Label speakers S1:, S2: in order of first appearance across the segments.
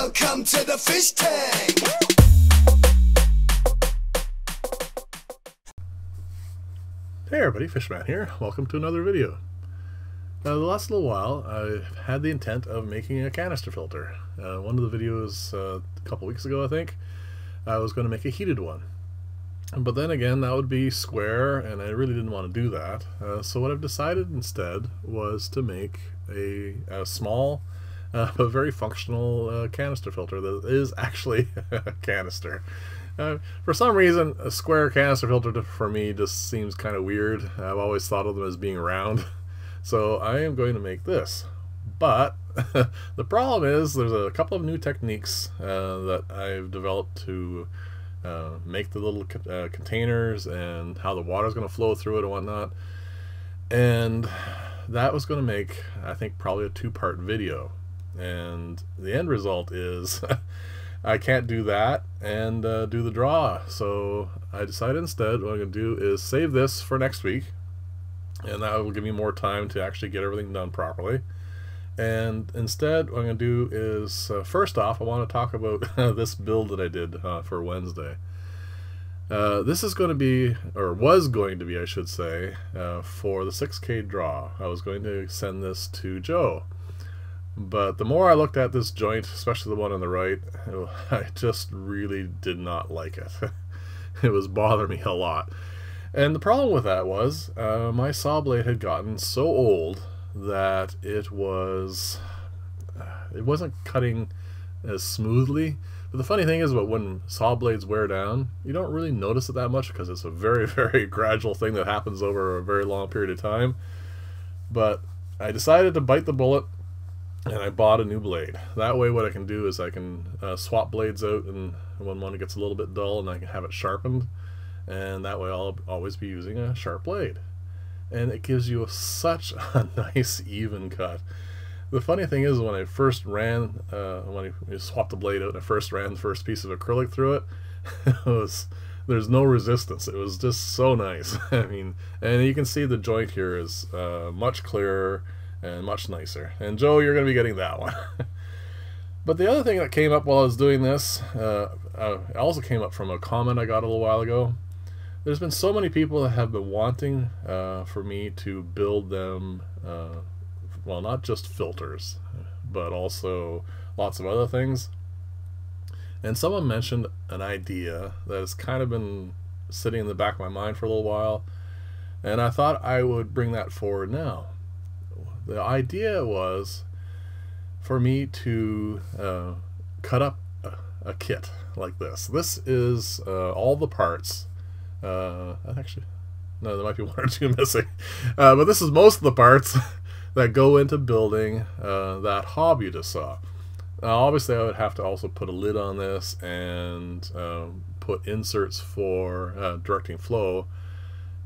S1: Welcome to the fish tank.
S2: Hey everybody, Fishman here. Welcome to another video. The last little while I've had the intent of making a canister filter. One of the videos a couple weeks ago I think, I was going to make a heated one. But then again, that would be square and I really didn't want to do that. So what I've decided instead was to make a small but very functional canister filter that is actually a canister. For some reason, a square canister filter for me just seems kind of weird. I've always thought of them as being round. So I am going to make this. But the problem is there's a couple of new techniques that I've developed to make the little containers and how the water is going to flow through it and whatnot. And that was going to make, I think, probably a two-part video. And the end result is I can't do that and do the draw. So I decided instead what I'm going to do is save this for next week, and that will give me more time to actually get everything done properly. And instead what I'm going to do is first off I want to talk about this build that I did for Wednesday. This is going to be, or was going to be I should say, for the 6K draw. I was going to send this to Joe. But the more I looked at this joint, especially the one on the right, I just really did not like it. It was bothering me a lot. And the problem with that was my saw blade had gotten so old that it wasn't cutting as smoothly. But the funny thing is that when saw blades wear down, you don't really notice it that much because it's a very, very gradual thing that happens over a very long period of time. But I decided to bite the bullet, and I bought a new blade. That way what I can do is I can swap blades out and when one gets a little bit dull, and I can have it sharpened, and that way I'll always be using a sharp blade. And it gives you such a nice even cut. The funny thing is when I first ran, when I swapped the blade out and I first ran the first piece of acrylic through it, there's no resistance. It was just so nice. I mean, and you can see the joint here is much clearer and much nicer. And Joe, you're going to be getting that one. But the other thing that came up while I was doing this, also came up from a comment I got a little while ago. There's been so many people that have been wanting for me to build them, well, not just filters, but also lots of other things. And someone mentioned an idea that has kind of been sitting in the back of my mind for a little while, and I thought I would bring that forward now. The idea was for me to cut up a kit like this. This is all the parts. Actually, no, there might be one or two missing. But this is most of the parts that go into building that hobby saw. Now, obviously, I would have to also put a lid on this and put inserts for directing flow,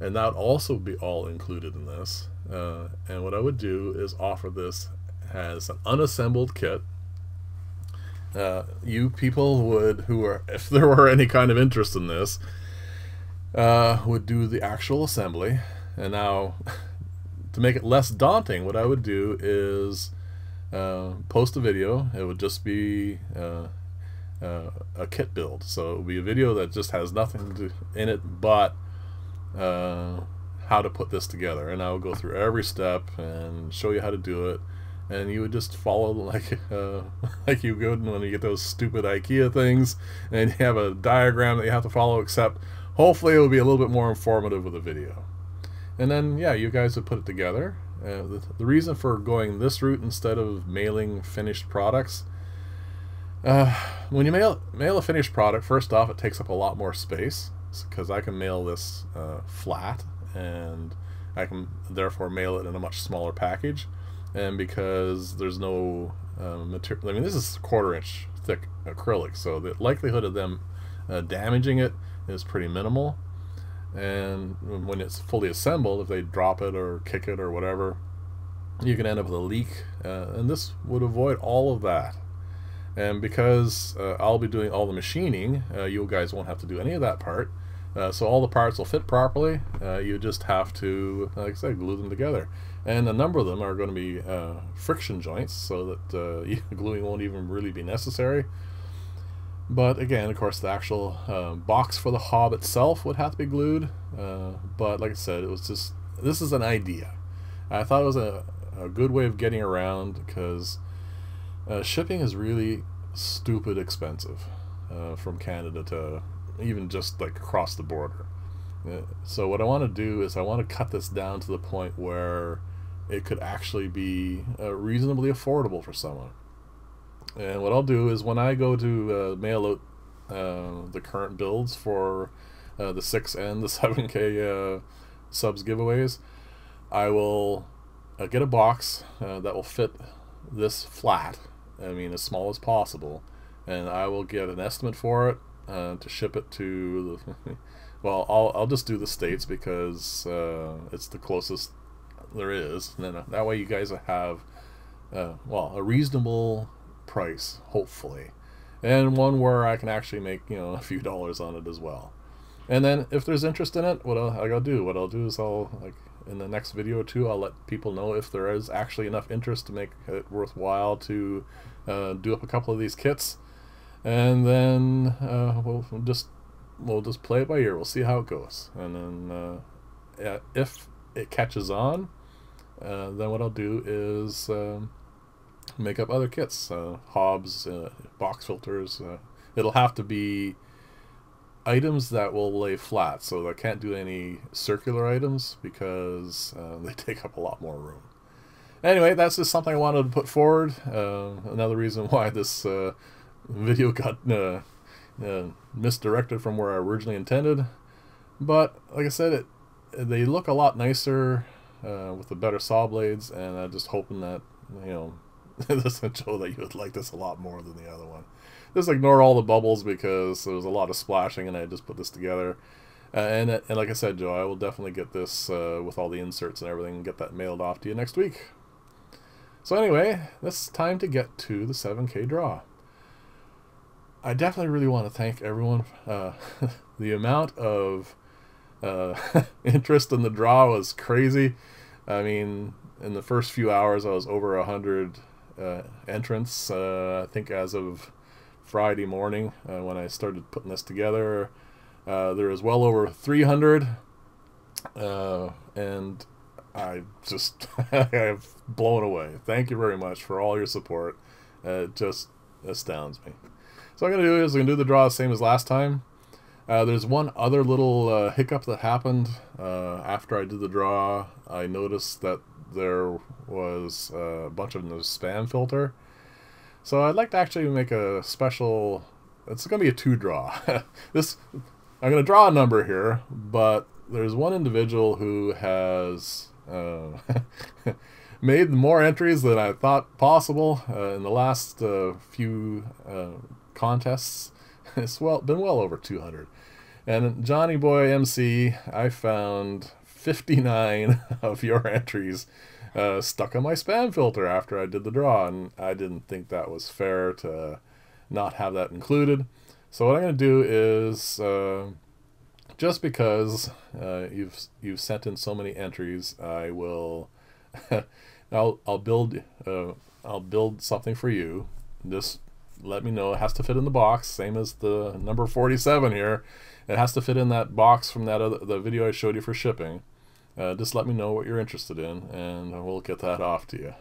S2: and that would also be all included in this. And what I would do is offer this as an unassembled kit. You people if there were any kind of interest in this, would do the actual assembly. And now, to make it less daunting, what I would do is post a video. It would just be a kit build. So it would be a video that just has nothing in it but how to put this together, and I will go through every step and show you how to do it, and you would just follow like you would when you get those stupid IKEA things and you have a diagram that you have to follow, except hopefully it will be a little bit more informative with a video. And then yeah, you guys would put it together. The reason for going this route instead of mailing finished products, when you mail a finished product, first off it takes up a lot more space, because I can mail this flat, and I can therefore mail it in a much smaller package. And because there's no material, I mean, this is 1/4 inch thick acrylic, so the likelihood of them damaging it is pretty minimal. And when it's fully assembled, if they drop it or kick it or whatever, you can end up with a leak, and this would avoid all of that. And because I'll be doing all the machining, you guys won't have to do any of that part. So all the parts will fit properly. You just have to, like I said, glue them together. And a number of them are going to be friction joints, so that gluing won't even really be necessary. But again, of course, the actual box for the hob itself would have to be glued. But like I said, it was just, this is an idea. I thought it was a good way of getting around, because shipping is really stupid expensive from Canada to even just like across the border. So what I want to do is I want to cut this down to the point where it could actually be reasonably affordable for someone. And what I'll do is when I go to mail out the current builds for the 6 and the 7K subs giveaways, I will get a box that will fit this flat, I mean as small as possible, and I will get an estimate for it to ship it to the well, I'll just do the States, because it's the closest there is, and then that way you guys have well, a reasonable price, hopefully, and one where I can actually make, you know, a few dollars on it as well. And then if there's interest in it, what I'll do is I'll, like, in the next video or two, I'll let people know if there is actually enough interest to make it worthwhile to do up a couple of these kits, and then we'll just play it by ear. We'll see how it goes, and then if it catches on, then what I'll do is make up other kits, hobs, box filters. It'll have to be items that will lay flat, so I can't do any circular items, because they take up a lot more room. Anyway, that's just something I wanted to put forward. Another reason why this video got misdirected from where I originally intended, but like I said, they look a lot nicer with the better saw blades, and I'm just hoping that, you know, this will show that you would like this a lot more than the other one. Just ignore all the bubbles, because there was a lot of splashing and I just put this together. And like I said, Joe, I will definitely get this with all the inserts and everything, and get that mailed off to you next week. So anyway, it's time to get to the 7K draw. I definitely really want to thank everyone. The amount of interest in the draw was crazy. I mean, in the first few hours I was over 100 entrants. I think as of Friday morning, when I started putting this together, there was well over 300, and I just I'm blown away. Thank you very much for all your support. It just astounds me. So what I'm going to do is I'm going to do the draw the same as last time. There's one other little hiccup that happened after I did the draw. I noticed that there was a bunch of the spam filter. So I'd like to actually make a special, it's going to be a 2 draw. I'm going to draw a number here, but there's one individual who has made more entries than I thought possible in the last few contests. It's been well over 200. And Johnny Boy MC, I found 59 of your entries stuck on my spam filter after I did the draw, and I didn't think that was fair to not have that included. So what I'm going to do is, just because you've sent in so many entries, I will I'll build something for you. Just let me know. It has to fit in the box, same as the number 47 here. It has to fit in that box from the video I showed you for shipping. Just let me know what you're interested in, and we'll get that off to you.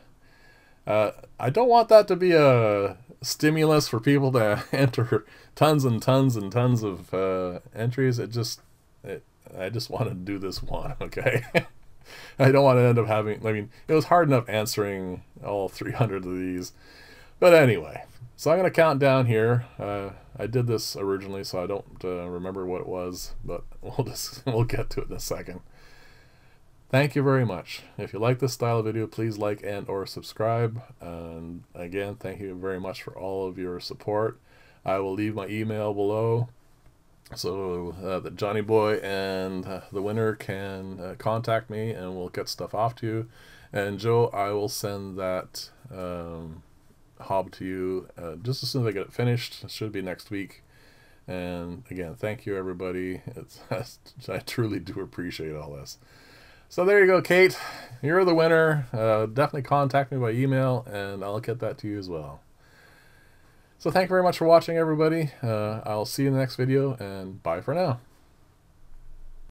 S2: I don't want that to be a stimulus for people to enter tons and tons and tons of entries. I just want to do this one, okay? I don't want to end up having, I mean, it was hard enough answering all 300 of these. But anyway, so I'm going to count down here. I did this originally, so I don't remember what it was, but we'll get to it in a second. Thank you very much. If you like this style of video, please like and or subscribe. And again, thank you very much for all of your support. I will leave my email below, so that Johnny Boy and the winner can contact me, and we'll get stuff off to you. And Joe, I will send that hob to you just as soon as I get it finished. It should be next week. And again, thank you everybody. I truly do appreciate all this. So there you go, Kate. You're the winner. Definitely contact me by email, and I'll get that to you as well. So thank you very much for watching, everybody. I'll see you in the next video, and bye for now.